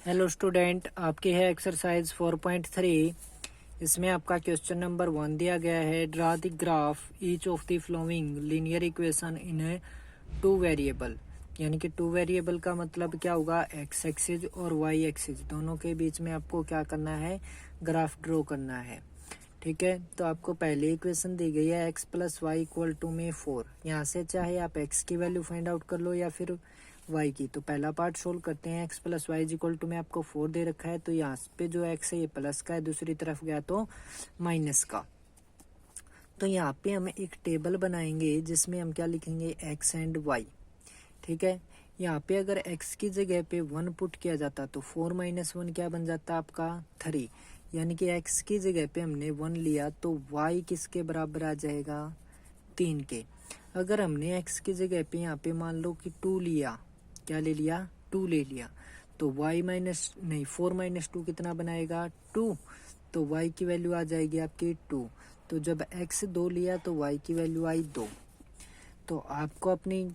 Hello student, आपकी है exercise 4.3। इसमें आपका क्वेश्चन नंबर 1 दिया गया है। Draw the graph each of the flowing linear equation in A two variable. यानी कि टू वेरिएबल का मतलब क्या होगा, एक्स एक्सिस और वाई एक्सिस दोनों के बीच में आपको क्या करना है, ग्राफ ड्रॉ करना है। ठीक है, तो आपको पहली इक्वेशन दी गई है x plus y equal to में 4। यहाँ से चाहे आप एक्स की वैल्यू फाइंड आउट कर लो या फिर वाई की। तो पहला पार्ट सोल्व करते हैं। X plus y equal to में आपको 4 दे रखा है, तो यहाँ पे जो एक्स है ये प्लस का है, दूसरी तरफ गया तो माइनस का। तो यहाँ पे हम एक टेबल बनाएंगे जिसमें हम क्या लिखेंगे, एक्स एंड वाई। ठीक है, यहाँ पे अगर x की जगह पे 1 पुट किया जाता तो 4 माइनस 1 क्या बन जाता आपका 3। यानी कि x की जगह पे हमने 1 लिया तो y किसके बराबर आ जाएगा, 3 के। अगर हमने x की जगह पे यहाँ पे मान लो कि 2 लिया, क्या ले लिया, 2 ले लिया, तो y माइनस नहीं 4 माइनस 2 कितना बनाएगा, 2। तो y की वैल्यू आ जाएगी आपकी 2। तो जब x 2 लिया तो y की वैल्यू आई 2। तो आपको अपनी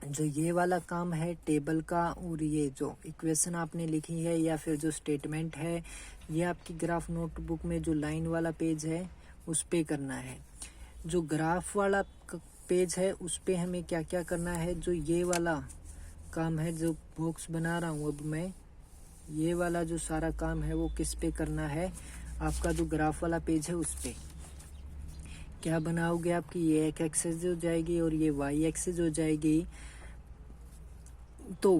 जो ये वाला काम है टेबल का, और ये जो इक्वेशन आपने लिखी है या फिर जो स्टेटमेंट है, ये आपकी ग्राफ नोटबुक में जो लाइन वाला पेज है उस पे करना है। जो ग्राफ वाला पेज है उस पे हमें क्या क्या करना है, जो ये वाला काम है, जो बॉक्स बना रहा हूँ अब मैं, ये वाला जो सारा काम है वो किस पे करना है, आपका जो ग्राफ वाला पेज है उस पे। क्या बनाओगे, आपकी ये एक एक्सिस हो जाएगी और ये वाई एक्सिस हो जाएगी। तो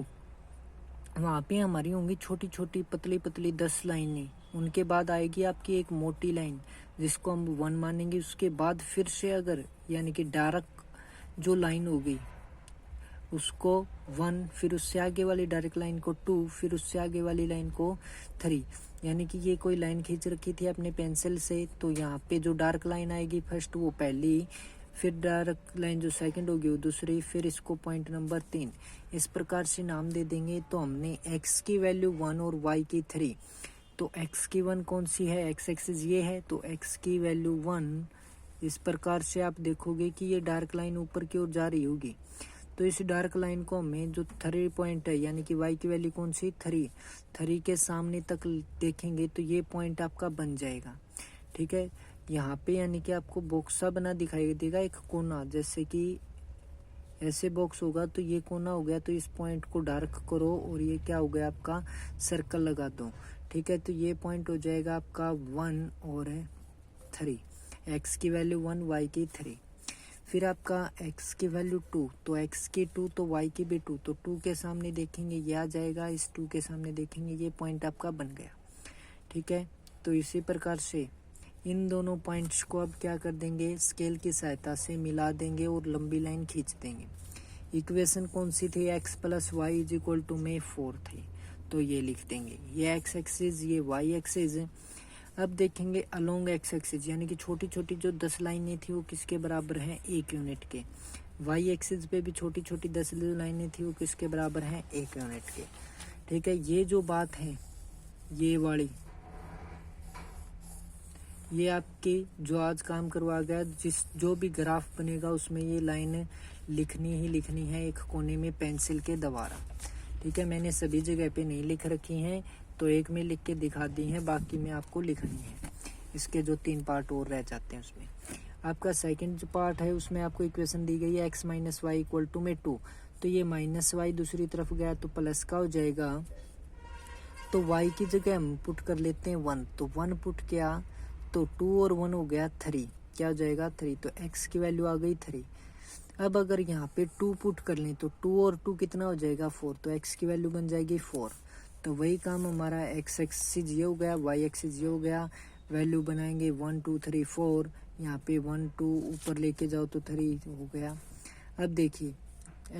वहाँ पे हमारी होंगी छोटी छोटी पतली पतली 10 लाइनें। उनके बाद आएगी आपकी एक मोटी लाइन जिसको हम 1 मानेंगे। उसके बाद फिर से अगर यानी कि डार्क जो लाइन होगी उसको 1, फिर उससे आगे वाली डायरेक्ट लाइन को 2, फिर उससे आगे वाली लाइन को 3। यानी कि ये कोई लाइन खींच रखी थी अपने पेंसिल से, तो यहाँ पे जो डार्क लाइन आएगी फर्स्ट वो पहली, फिर डार्क लाइन जो सेकंड होगी वो दूसरी, फिर इसको पॉइंट नंबर 3। इस प्रकार से नाम दे देंगे। तो हमने x की वैल्यू 1 और y की 3। तो x की 1 कौन सी है, x एक्सिस ये है, तो x की वैल्यू 1। इस प्रकार से आप देखोगे कि ये डार्क लाइन ऊपर की ओर जा रही होगी। तो इस डार्क लाइन को हमें जो 3 पॉइंट है, यानी कि y की वैल्यू कौन सी 3 के सामने तक देखेंगे तो ये पॉइंट आपका बन जाएगा। ठीक है, यहाँ पे यानी कि आपको बॉक्स सा बना दिखाई देगा, एक कोना, जैसे कि ऐसे बॉक्स होगा तो ये कोना हो गया। तो इस पॉइंट को डार्क करो और ये क्या हो गया आपका सर्कल लगा दो। ठीक है, तो ये पॉइंट हो जाएगा आपका 1 और 3। x की वैल्यू 1, y की 3। फिर आपका x की वैल्यू 2, तो x की 2 तो y की भी 2। तो 2 के सामने देखेंगे ये आ जाएगा, इस 2 के सामने देखेंगे ये पॉइंट आपका बन गया। ठीक है, तो इसी प्रकार से इन दोनों पॉइंट्स को अब क्या कर देंगे, स्केल की सहायता से मिला देंगे और लंबी लाइन खींच देंगे। इक्वेशन कौन सी थी, x plus y is equal to में 4 थी, तो ये लिख देंगे। ये x एक्सिस, ये y एक्सिस है। अब देखेंगे अलोंग x एक्सिस, यानी कि छोटी छोटी जो 10 लाइनें थी वो किसके बराबर हैं, 1 यूनिट के। y एक्सिस पे भी छोटी छोटी 10 लाइनें थी वो किसके बराबर हैं, 1 यूनिट के। ठीक है, ये जो बात है ये वाली, ये आपकी जो आज काम करवा गया, जो भी ग्राफ बनेगा उसमें ये लाइन लिखनी ही लिखनी है एक कोने में पेंसिल के द्वारा। ठीक है, मैंने सभी जगह पे नहीं लिख रखी हैं, तो एक में लिख के दिखा दी है, बाकी में आपको लिखनी है। इसके जो 3 पार्ट और रह जाते हैं उसमें आपका सेकंड जो पार्ट है उसमें आपको इक्वेशन दी गई है x minus y equal to में 2। तो ये माइनस वाई दूसरी तरफ गया तो प्लस का हो जाएगा। तो y की जगह हम पुट कर लेते हैं 1, तो 1 पुट किया तो 2 और 1 हो गया 3, क्या हो जाएगा 3। तो x की वैल्यू आ गई 3। अब अगर यहाँ पे 2 पुट कर लें तो 2 और 2 कितना हो जाएगा 4, तो x की वैल्यू बन जाएगी 4। तो वही काम हमारा x एक्सिस ये हो गया, y एक्सिस ये हो गया। वैल्यू बनाएंगे 1 2 3 4, यहाँ पे 1 2 ऊपर लेके जाओ तो 3 हो गया। अब देखिए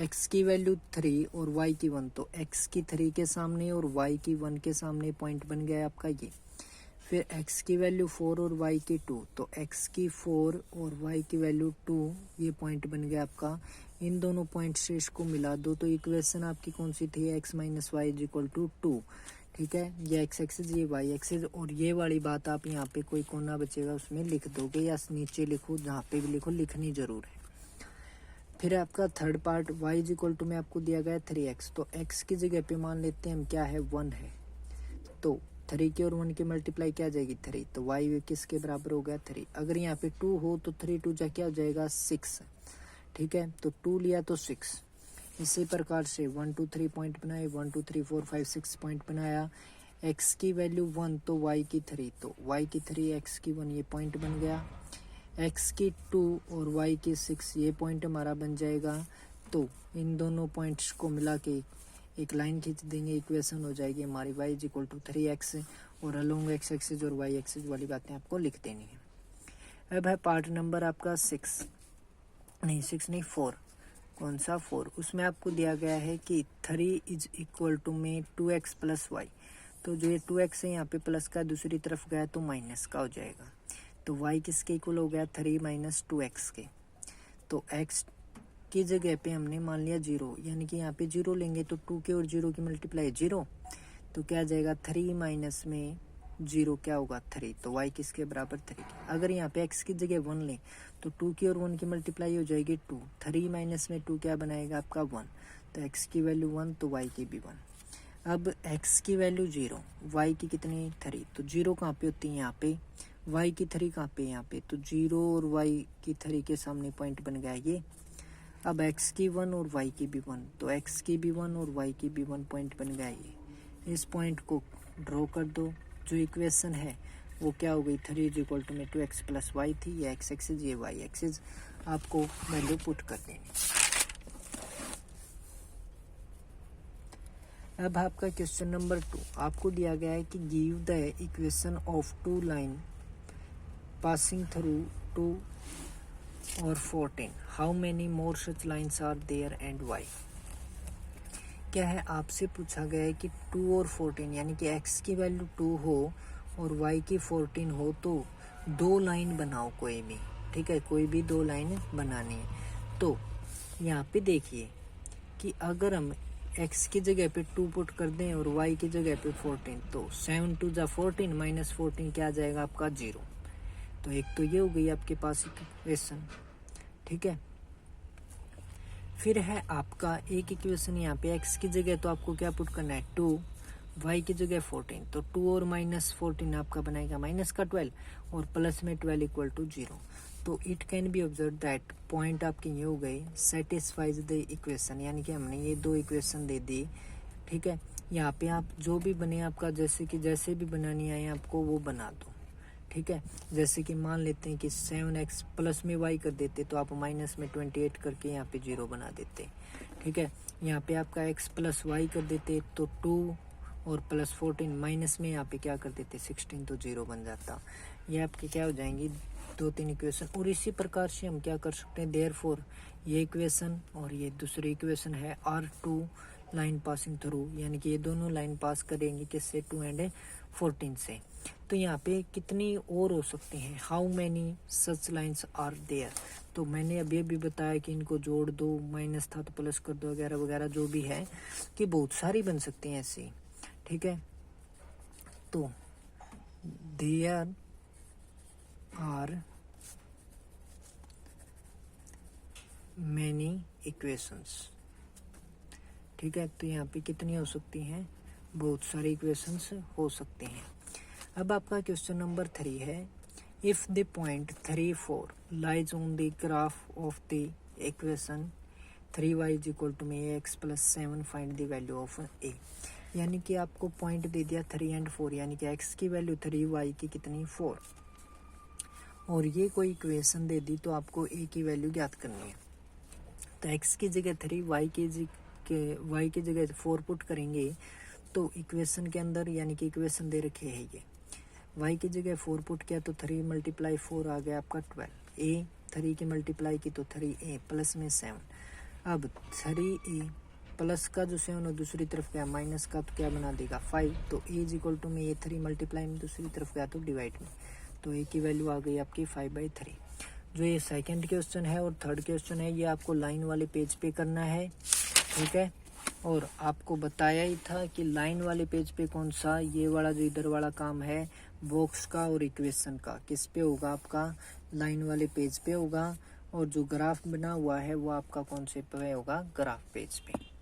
x की वैल्यू 3 और y की 1, तो x की 3 के सामने और y की 1 के सामने पॉइंट बन गया आपका ये। फिर x की वैल्यू 4 और y की 2, तो x की 4 और y की वैल्यू 2, ये पॉइंट बन गया आपका। इन दोनों पॉइंट से इसको मिला दो तो इक्वेशन आपकी कौन सी थी, x minus y is equal to 2। ठीक है, ये x एक्सिस, ये y एक्सिस, और ये वाली बात आप यहाँ पे कोई कोना बचेगा उसमें लिख दोगे या नीचे लिखो, जहाँ पे भी लिखो, लिखनी जरूर है। फिर आपका third part y is equal to में आपको दिया गया है 3x, तो x की जगह पे मान लेते हैं हम क्या है 1 है, तो 3 की और 1 की मल्टीप्लाई क्या आ जाएगी 3, तो y किसके बराबर हो गया 3। अगर यहाँ पे 2 हो तो 3 2 जा क्या हो जाएगा 6, ठीक है, तो 2 लिया तो 6। इसी प्रकार से 1 2 3 पॉइंट बनाए, 1 2 3 4 5 6 पॉइंट बनाया। x की वैल्यू 1 तो y की 3, तो y की 3 x की 1 ये पॉइंट बन गया, x की 2 और y की 6 ये पॉइंट हमारा बन जाएगा। तो इन दोनों पॉइंट्स को मिला के एक लाइन खींच देंगे, इक्वेशन हो जाएगी हमारी y is equal to 3x, और अलोंग x एक्सिस और y एक्सिस वाली बातें आपको लिख देनी है। अब है पार्ट नंबर आपका 4, कौन सा 4, उसमें आपको दिया गया है कि 3 इज इक्वल टू में 2x प्लस वाई, तो जो ये 2x है यहाँ पे प्लस का दूसरी तरफ गया तो माइनस का हो जाएगा, तो y किसके इक्वल हो गया 3 माइनस 2x के। तो x की जगह पे हमने मान लिया 0, यानी कि यहाँ पे 0 लेंगे तो 2 के और 0 की मल्टीप्लाई 0, तो क्या आ जाएगा 3 माइनस में 0 क्या होगा 3, तो y किसके बराबर 3 के। अगर यहाँ पे x की जगह 1 लें तो 2 की और 1 की मल्टीप्लाई हो जाएगी 2, 3 माइनस में 2 क्या बनाएगा आपका 1, तो x की वैल्यू 1 तो y की भी 1। अब x की वैल्यू 0, y की कितनी 3, तो 0 कहाँ पे होती है यहाँ पे, y की 3 कहाँ पे यहाँ पे, तो 0 और y की 3 के सामने पॉइंट बन गया ये। अब x की 1 और y की भी 1, तो x की भी 1 और y की भी 1 पॉइंट बन गया ये। इस पॉइंट को ड्रॉ कर दो, जो इक्वेशन है वो क्या हो गई 3 इज इक्वल टू में 2x प्लस वाई थी, ये x एक्सिस ये y एक्सिस, आपको वैल्यू पुट कर देनी। अब आपका क्वेश्चन नंबर 2, आपको दिया गया है कि give the equation of 2 line passing through 2 और 14, how many more such lines are there and y. क्या है, आपसे पूछा गया है कि 2 और 14 यानी कि x की वैल्यू 2 हो और y की 14 हो तो 2 लाइन बनाओ कोई भी, ठीक है, कोई भी 2 लाइन बनानी है। तो यहाँ पे देखिए कि अगर हम x की जगह पे 2 पुट कर दें और y की जगह पे 14, तो 7 2 जा 14 माइनस 14 क्या आ जाएगा आपका 0। तो एक तो ये हो गई आपके पास इक्वेशन, ठीक है। फिर है आपका एक इक्वेशन यहाँ पे x की जगह तो आपको क्या पुट करना है 2, y की जगह 14, तो 2 और माइनस 14 आपका बनाएगा माइनस का 12 और प्लस में 12 इक्वल टू 0। तो it can be observe that point आपके ये हो गए सेटिस्फाइज द इक्वेशन, यानी कि हमने ये 2 इक्वेशन दे दी, ठीक है। यहाँ पे आप जो भी बने आपका जैसे भी बनानी आए आपको वो बना दो, ठीक है। जैसे कि मान लेते हैं कि 7x प्लस में y कर देते तो आप माइनस में 28 करके यहाँ पे 0 बना देते, ठीक है। यहाँ पे आपका x प्लस y कर देते तो 2 और प्लस 14 माइनस में यहाँ पे क्या कर देते 16, तो 0 बन जाता। ये आपके क्या हो जाएंगी 2-3 इक्वेशन। और इसी प्रकार से हम क्या कर सकते हैं, देयरफॉर ये इक्वेशन और ये दूसरी इक्वेशन है R2 लाइन पासिंग थ्रू, यानी कि ये दोनों लाइन पास करेंगे किससे 2 एंड 14 से। तो यहाँ पे कितनी और हो सकती हैं, how many such lines are there. तो मैंने अभी भी बताया कि इनको जोड़ दो, माइनस था तो प्लस कर दो वगैरह वगैरह, जो भी है कि बहुत सारी बन सकती हैं ऐसी, ठीक है। तो देयर आर मैनी इक्वेशंस, ठीक है। तो यहाँ पे कितनी हो सकती हैं, बहुत सारी इक्वेशंस हो सकती हैं। अब आपका क्वेश्चन नंबर 3 है, if the point 3 4 lies on the graph of the equation 3y is equal to में ax plus 7 find the value of a। यानी कि आपको पॉइंट दे दिया 3 एंड 4, यानी कि x की वैल्यू 3, y की कितनी 4, और ये कोई इक्वेशन दे दी तो आपको a की वैल्यू ज्ञात करनी है। तो x की जगह 3, y की जगह 4 पुट करेंगे तो इक्वेशन के अंदर, यानी कि इक्वेशन दे रखे है ये, y की जगह 4 पुट किया तो 3 मल्टीप्लाई 4 आ गया आपका 12, a 3 की मल्टीप्लाई की तो 3a प्लस में 7। अब 3a प्लस का जो 7 और दूसरी तरफ गया माइनस का तो क्या बना देगा 5, तो a इज इक्वल टू में ये 3 मल्टीप्लाई में दूसरी तरफ गया तो डिवाइड में, तो a की वैल्यू आ गई आपकी 5/3। जो ये सेकंड क्वेश्चन है और थर्ड क्वेश्चन है ये आपको लाइन वाले पेज पे करना है, ठीक है। और आपको बताया ही था कि लाइन वाले पेज पे कौन सा, ये वाला जो इधर वाला काम है बॉक्स का और इक्वेशन का किस पे होगा, आपका लाइन वाले पेज पे होगा। और जो ग्राफ बना हुआ है वो आपका कौन से पे होगा, ग्राफ पेज पे।